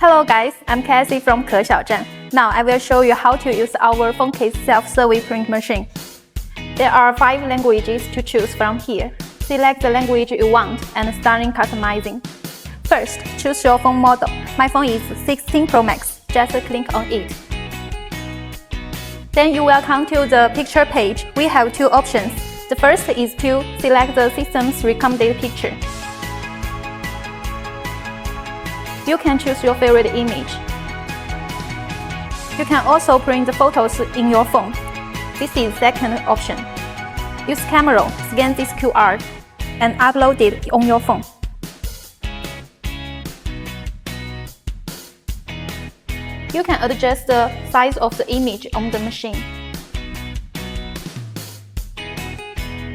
Hello guys, I'm Cassie from 可小站. Now I will show you how to use our phone case self-service print machine. There are 5 languages to choose from here. Select the language you want and starting customizing. First, choose your phone model. My phone is 16 Pro Max. Just click on it. Then you will come to the picture page. We have 2 options. The first is to select the system's recommended picture. You can choose your favorite image. You can also print the photos in your phone. This is second option. Use camera, scan this QR, and upload it on your phone. You can adjust the size of the image on the machine.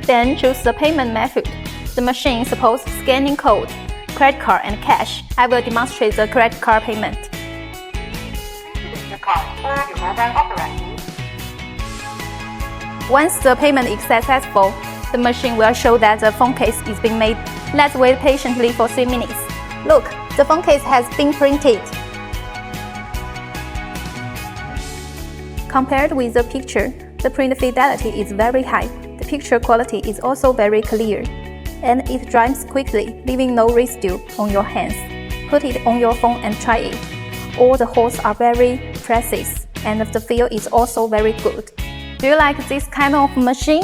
Then choose the payment method. The machine supports scanning code, credit card, and cash. I will demonstrate the credit card payment. Your card or your mobile operator. Once the payment is successful, the machine will show that the phone case is being made. Let's wait patiently for 3 minutes. Look, the phone case has been printed. Compared with the picture, the print fidelity is very high. The picture quality is also very clear, and it dries quickly, leaving no residue on your hands. Put it on your phone and try it. All the holes are very precise, and the feel is also very good. Do you like this kind of machine?